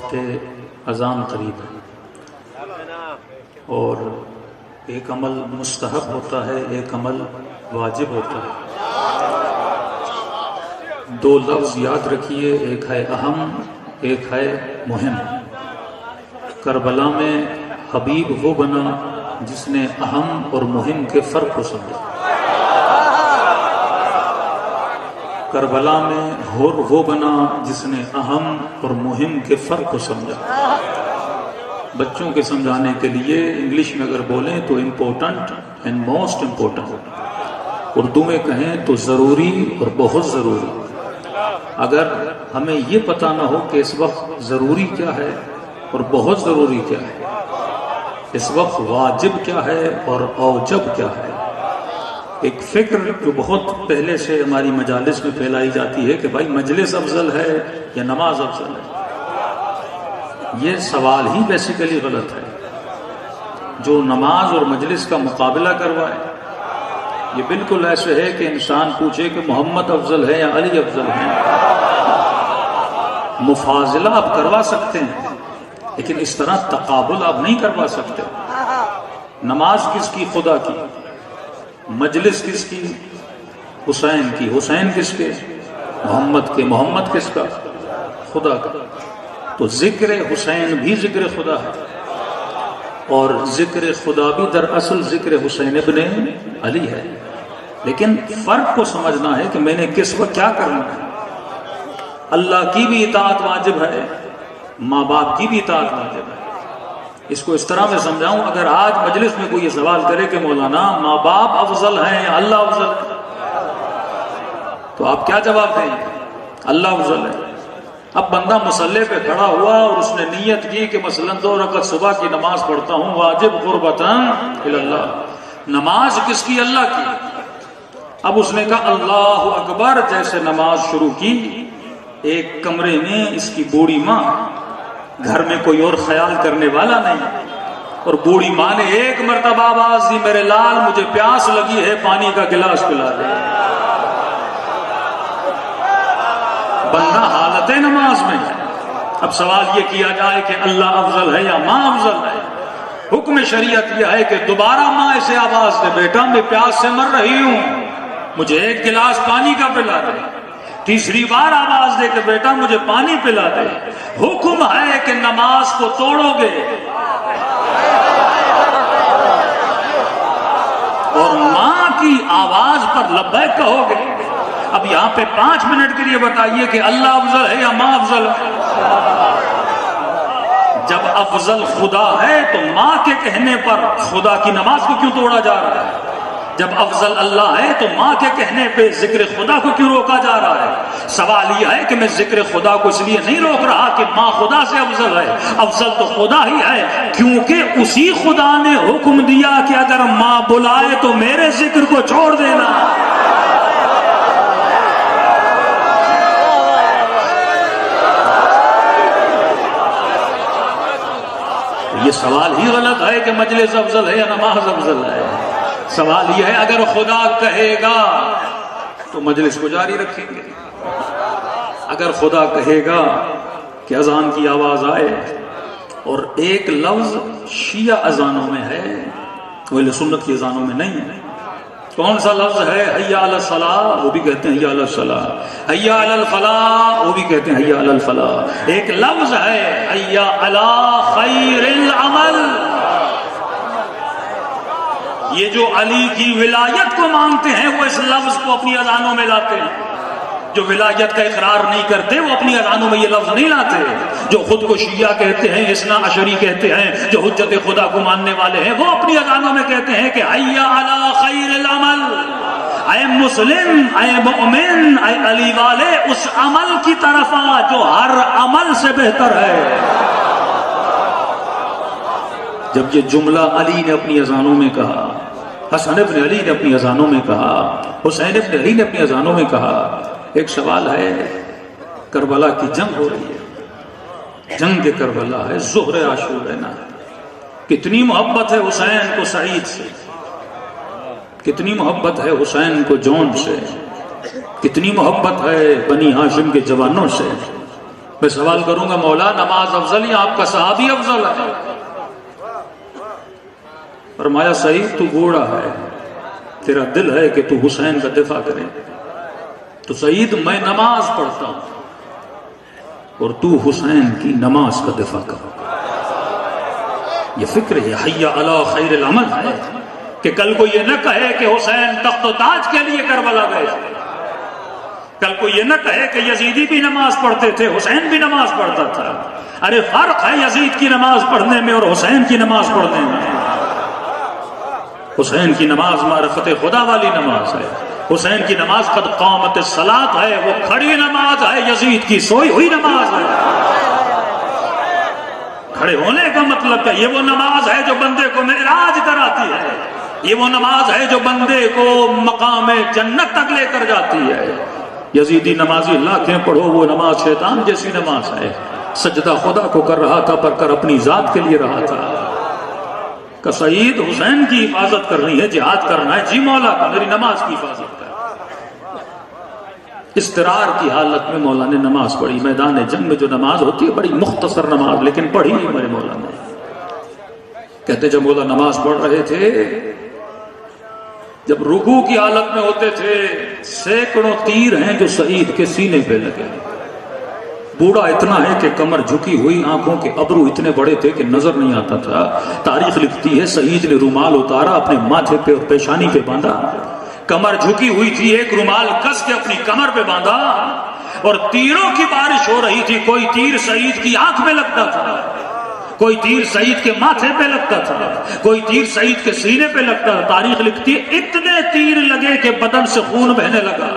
وقت اذان قریب ہے، اور ایک عمل مستحب ہوتا ہے، ایک عمل واجب ہوتا ہے۔ دو لفظ یاد رکھیے، ایک ہے اہم، ایک ہے مہم۔ کربلا میں حبیب وہ بنا جس نے اہم اور مہم کے فرق کو سمجھا۔ کربلا میں ہور وہ بنا جس نے اہم اور مہم کے فرق کو سمجھا۔ بچوں کے سمجھانے کے لیے انگلش میں اگر بولیں تو important and most important, Urdu میں کہیں تو ضروری اور بہت ضروری۔ اگر ہمیں یہ پتہ نہ ہو کہ اس وقت ضروری کیا ہے اور بہت ضروری کیا ہے، اس وقت واجب کیا ہے اور اوجب کیا ہے، ایک فکر جو بہت پہلے سے ہماری مجالس میں پھیلائی جاتی ہے کہ بھائی مجلس افضل ہے یا نماز افضل ہے، یہ سوال ہی بیسیکلی غلط ہے۔ جو نماز اور مجلس کا مقابلہ کروائے، یہ بالکل ایسے ہے کہ انسان پوچھے کہ محمد افضل ہے یا علی افضل ہے۔ مفاضلہ آپ کروا سکتے ہیں، لیکن اس طرح تقابل آپ نہیں کروا سکتے۔ نماز کس کی؟ خدا کی۔ مجلس کس کی؟ حسین کی۔ حسین کس کے؟ محمد کے۔ محمد کس کا؟ خدا کا۔ تو ذکر حسین بھی ذکر خدا ہے، اور ذکر خدا بھی دراصل ذکر حسین ابن علی ہے۔ لیکن فرق کو سمجھنا ہے کہ میں نے کس وقت کیا کرنا ہے۔ اللہ کی بھی اطاعت واجب ہے، ماں باپ کی بھی اطاعت واجب ہے۔ اس کو اس طرح میں سمجھاؤں، اگر آج مجلس میں کوئی یہ سوال کرے کہ مولانا ماں باپ افضل ہیں یا اللہ افضل ہے، تو آپ کیا جواب دیں گے؟ اللہ افضل ہے۔ اب بندہ مصلی پہ کھڑا ہوا اور اس نے نیت کی کہ مثلاً 2 رکعت صبح کی نماز پڑھتا ہوں، واجب قربتاً اللہ۔ نماز کس کی؟ اللہ کی۔ اب اس نے کہا اللہ اکبر، جیسے نماز شروع کی، ایک کمرے میں اس کی بوڑھی ماں، گھر میں کوئی اور خیال کرنے والا نہیں، اور بوڑھی ماں نے ایک مرتبہ آواز دی، میرے لال مجھے پیاس لگی ہے، پانی کا گلاس پلا دے۔ بندہ حالت نماز میں ہے۔ اب سوال یہ کیا جائے کہ اللہ افضل ہے یا ماں افضل ہے؟ حکم شریعت یہ ہے کہ دوبارہ ماں اسے آواز دے، بیٹا میں پیاس سے مر رہی ہوں، مجھے ایک گلاس پانی کا پلا دے۔ تیسری بار آواز دے کہ بیٹا مجھے پانی پلا دے۔ حکم ہے کہ نماز کو توڑو گے اور ماں کی آواز پر لبیک کہو گے۔ اب یہاں پہ 5 منٹ کے لیے بتائیے کہ اللہ افضل ہے یا ماں افضل ہے؟ جب افضل خدا ہے تو ماں کے کہنے پر خدا کی نماز کو کیوں توڑا جا رہا ہے؟ جب افضل اللہ ہے تو ماں کے کہنے پہ ذکر خدا کو کیوں روکا جا رہا ہے؟ سوال یہ ہے کہ میں ذکر خدا کو اس لیے نہیں روک رہا کہ ماں خدا سے افضل ہے، افضل تو خدا ہی ہے، کیونکہ اسی خدا نے حکم دیا کہ اگر ماں بلائے تو میرے ذکر کو چھوڑ دینا۔ یہ سوال ہی غلط ہے کہ مجلس افضل ہے یا نماز افضل ہے۔ سوال یہ ہے اگر خدا کہے گا تو مجلس کو جاری رکھیں گے، اگر خدا کہے گا کہ اذان کی آواز آئے، اور ایک لفظ شیعہ اذانوں میں ہے، اہل سنت کی اذانوں میں نہیں ہے۔ کون سا لفظ ہے؟ حی علی الصلاۃ، وہ بھی کہتے ہیں حی علی الصلاۃ، حی علی الفلاح، وہ بھی کہتے ہیں حی علی الفلاح۔ ایک لفظ ہے حی علی خیر العمل۔ یہ جو علی کی ولایت کو مانتے ہیں وہ اس لفظ کو اپنی اذانوں میں لاتے ہیں، جو ولایت کا اقرار نہیں کرتے وہ اپنی اذانوں میں یہ لفظ نہیں لاتے، جو خود کو شیعہ کہتے ہیں، اثنا عشری کہتے ہیں، جو حجت خدا کو ماننے والے ہیں، وہ اپنی اذانوں میں کہتے ہیں کہ حی علی خیر العمل۔ اے مسلم، اے مؤمن، اے علی والے، اس عمل کی طرف آ جو ہر عمل سے بہتر ہے۔ جب یہ جملہ علی نے اپنی اذانوں میں کہا، حسن ابن علی نے اپنی اذانوں میں کہا، حسین ابن علی نے اپنی اذانوں میں کہا، ایک سوال ہے، کربلا کی جنگ ہو رہی ہے، جنگ کربلا ہے، ظہر عاشور ہے نا، کتنی محبت ہے حسین کو سعید سے، کتنی محبت ہے حسین کو جون سے، کتنی محبت ہے بنی ہاشم کے جوانوں سے، میں سوال کروں گا مولا نماز افضل یا آپ کا صحابی افضل ہے؟ فرمایا سعید تو بوڑھا ہے، تیرا دل ہے کہ تو حسین کا دفاع کرے، تو سعید میں نماز پڑھتا ہوں اور تو حسین کی نماز کا دفاع کرو۔ یہ فکر ہے، حی علی خیر العمل ہے کہ کل کو یہ نہ کہے کہ حسین تخت و تاج کے لیے کربلا گئے، کل کو یہ نہ کہے کہ یزیدی بھی نماز پڑھتے تھے حسین بھی نماز پڑھتا تھا۔ ارے فرق ہے یزید کی نماز پڑھنے میں اور حسین کی نماز پڑھنے میں۔ حسین کی نماز معرفت خدا والی نماز ہے، حسین کی نماز قد قامت الصلاۃ ہے، وہ کھڑی نماز ہے، یزید کی سوئی ہوئی نماز ہے۔ کھڑے ہونے کا مطلب کیا؟ یہ وہ نماز ہے جو بندے کو معراج کراتی ہے، یہ وہ نماز ہے جو بندے کو مقام جنت تک لے کر جاتی ہے۔ یزیدی نمازی لاکھیں پڑھو، وہ نماز شیطان جیسی نماز ہے، سجدہ خدا کو کر رہا تھا پر کر اپنی ذات کے لیے رہا تھا۔ کہ سعید حسین کی حفاظت کرنی ہے، جہاد کرنا ہے، جی مولا کا میری نماز کی حفاظت کر۔ اضطرار کی حالت میں مولا نے نماز پڑھی۔ میدان جنگ میں جو نماز ہوتی ہے بڑی مختصر نماز، لیکن پڑھی میرے مولا نے۔ کہتے جب مولا نماز پڑھ رہے تھے، جب رکوع کی حالت میں ہوتے تھے، سینکڑوں تیر ہیں جو سعید کے سینے پہ لگے۔ بوڑھا اتنا ہے کہ کمر جھکی ہوئی، آنکھوں کے ابرو اتنے بڑے تھے کہ نظر نہیں آتا تھا۔ تاریخ لکھتی ہے سعید نے رومال اتارا، اپنے ماتھے پہ اور پیشانی پہ باندھا، کمر جھکی ہوئی تھی، ایک رومال کس کے اپنی کمر پہ باندھا، اور تیروں کی بارش ہو رہی تھی۔ کوئی تیر سعید کی آنکھ میں لگتا تھا، کوئی تیر سعید کے ماتھے پہ لگتا تھا، کوئی تیر سعید کے سینے پہ لگتا تھا۔ تاریخ لکھتی ہے اتنے تیر لگے کہ بدن سے خون بہنے لگا۔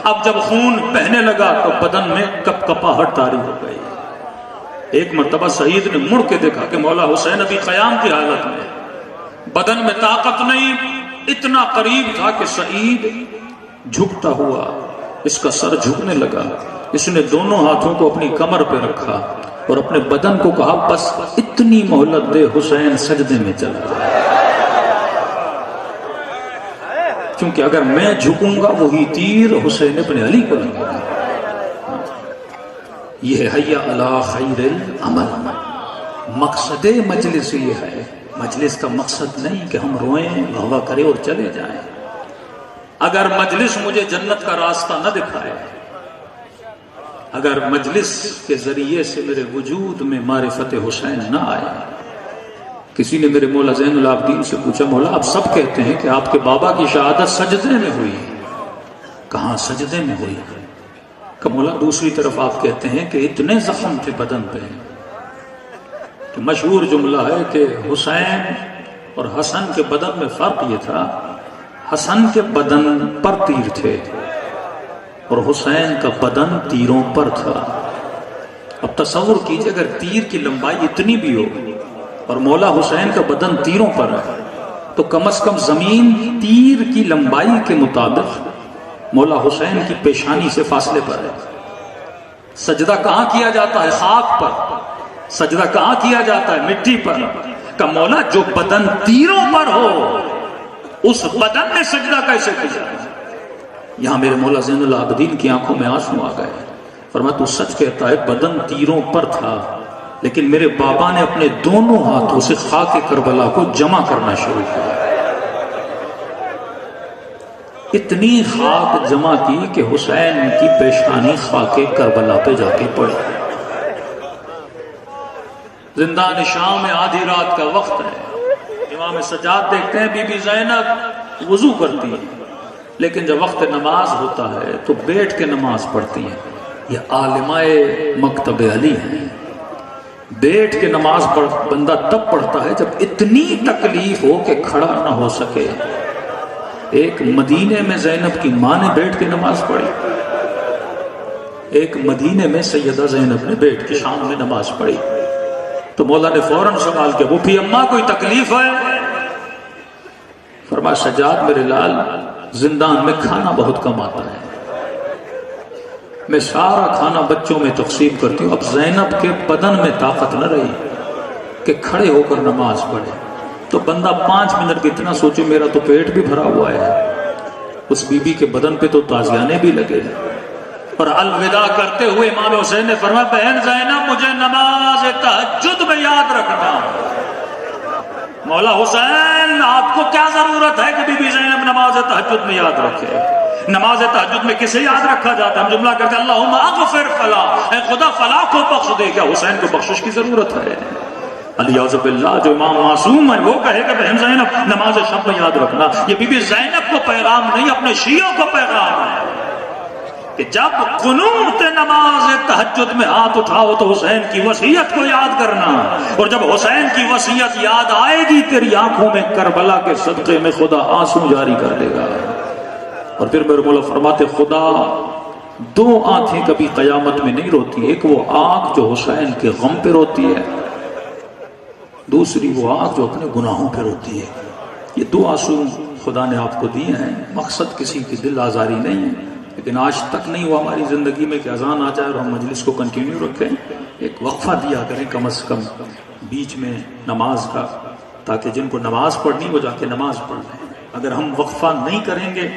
اب جب خون بہنے لگا تو بدن میں کپ کپاہٹ طاری ہو گئی۔ ایک مرتبہ سعید نے مڑ کے دیکھا کہ مولا حسین ابھی قیام کی حالت میں، بدن میں طاقت نہیں، اتنا قریب تھا کہ سعید جھکتا ہوا، اس کا سر جھکنے لگا۔ اس نے دونوں ہاتھوں کو اپنی کمر پہ رکھا اور اپنے بدن کو کہا بس اتنی مہلت دے، حسین سجدے میں چلا جائے، کیونکہ اگر میں جھکوں گا وہی تیر حسین ابن علی کو لگے گا۔ یہ حی علی خیر العمل۔ مقصد مجلس یہ ہے، مجلس کا مقصد نہیں کہ ہم روئیں، واہ کریں اور چلے جائیں۔ اگر مجلس مجھے جنت کا راستہ نہ دکھائے، اگر مجلس کے ذریعے سے میرے وجود میں معرفت حسین نہ آئے۔ کسی نے میرے مولا زین العابدین سے پوچھا مولا آپ سب کہتے ہیں کہ آپ کے بابا کی شہادت سجدے میں ہوئی، کہاں سجدے میں ہوئی؟ کہ مولا دوسری طرف آپ کہتے ہیں کہ اتنے زخم تھے بدن پہ کہ مشہور جملہ ہے کہ حسین اور حسن کے بدن میں فرق یہ تھا، حسن کے بدن پر تیر تھے اور حسین کا بدن تیروں پر تھا۔ اب تصور کیجئے اگر تیر کی لمبائی اتنی بھی ہو اور مولا حسین کا بدن تیروں پر ہے تو کم از کم زمین تیر کی لمبائی کے مطابق مولا حسین کی پیشانی سے فاصلے پر ہے۔ سجدہ کہاں کیا جاتا ہے؟ خاک پر۔ سجدہ کہاں کیا جاتا ہے؟ مٹی پر۔ کہ مولا جو بدن تیروں پر ہو اس بدن میں سجدہ کیسے کیا؟ یہاں میرے مولا زین العابدین کی آنکھوں میں آنسو آ گئے۔ فرمایا تو سچ کہتا ہے بدن تیروں پر تھا، لیکن میرے بابا نے اپنے دونوں ہاتھوں سے خاک کربلا کو جمع کرنا شروع کیا۔ اتنی خاک جمع کی کہ حسین کی پیشانی خاک کربلا پہ جا کے پڑی۔ زندان شام میں آدھی رات کا وقت ہے، امام سجاد دیکھتے ہیں بی بی زینب وضو کرتی ہے، لیکن جب وقت نماز ہوتا ہے تو بیٹھ کے نماز پڑھتی ہیں۔ یہ عالمائے مکتب علی ہیں۔ بیٹھ کے نماز بندہ تب پڑھتا ہے جب اتنی تکلیف ہو کہ کھڑا نہ ہو سکے۔ ایک مدینے میں زینب کی ماں نے بیٹھ کے نماز پڑھی، ایک مدینے میں سیدہ زینب نے بیٹھ کے شام میں نماز پڑھی۔ تو مولا نے فوراً سوال کیا وہ بھی اماں کوئی تکلیف ہے؟ فرمایا سجاد میرے لال زندان میں کھانا بہت کم آتا ہے، میں سارا کھانا بچوں میں تقسیم کرتی ہوں، اب زینب کے بدن میں طاقت نہ رہی کہ کھڑے ہو کر نماز پڑھے۔ تو بندہ 5 منٹ کی اتنا سوچے میرا تو پیٹ بھی بھرا ہوا ہے، اس بی بی کے بدن پہ تو تازیانے بھی لگے، اور الوداع کرتے ہوئے امام حسین نے فرمایا بہن زینب مجھے نماز تہجد میں یاد رکھنا۔ مولا حسین آپ کو کیا ضرورت ہے کہ بی بی زینب نماز تہجد میں یاد رکھے؟ نماز تہجد میں کسے یاد رکھا جاتا ہے؟ ہم جملہ کرتے ہیں اللہم اغفر فلاں، اے خدا فلاں کو بخش دے۔ کیا حسین کو بخشش کی ضرورت ہے؟ علیہ باللہ جو امام معصوم ہے وہ کہے کہ بہن زینب نماز شب میں یاد رکھنا۔ یہ بی بی زینب کو پیغام نہیں، اپنے شیعوں کو پیغام ہے کہ جب قنوت نماز تہجد میں ہاتھ اٹھاؤ تو حسین کی وصیت کو یاد کرنا، اور جب حسین کی وصیت یاد آئے گی تیری آنکھوں میں کربلا کے صدقے میں خدا آنسو جاری کر دے گا۔ اور پھر میرے مولا فرماتے خدا دو آنکھیں کبھی قیامت میں نہیں روتی، ایک وہ آنکھ جو حسین کے غم پہ روتی ہے، دوسری وہ آنکھ جو اپنے گناہوں پہ روتی ہے۔ یہ دو آنسو خدا نے آپ کو دیے ہیں، مقصد کسی کی دل آزاری نہیں ہے، لیکن آج تک نہیں ہوا ہماری زندگی میں کہ اذان آ جائے اور ہم مجلس کو کنٹینیو رکھیں۔ ایک وقفہ دیا کریں کم از کم بیچ میں نماز کا، تاکہ جن کو نماز پڑھنی وہ جا کے نماز پڑھ لیں۔ اگر ہم وقفہ نہیں کریں گے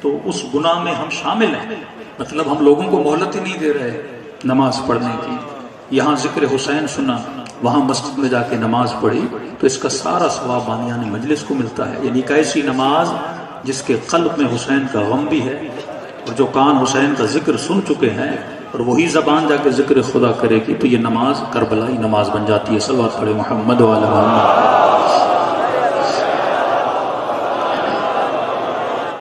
تو اس گناہ میں ہم شامل ہیں، مطلب ہم لوگوں کو مہلت ہی نہیں دے رہے نماز پڑھنے کی۔ یہاں ذکر حسین سنا، وہاں مسجد میں جا کے نماز پڑھی تو اس کا سارا ثواب بانیان مجلس کو ملتا ہے۔ یعنی ایک ایسی نماز جس کے قلب میں حسین کا غم بھی ہے، اور جو کان حسین کا ذکر سن چکے ہیں اور وہی زبان جا کے ذکر خدا کرے گی، تو یہ نماز کربلائی نماز بن جاتی ہے۔ صلوات پڑھے محمد وعلی محمد۔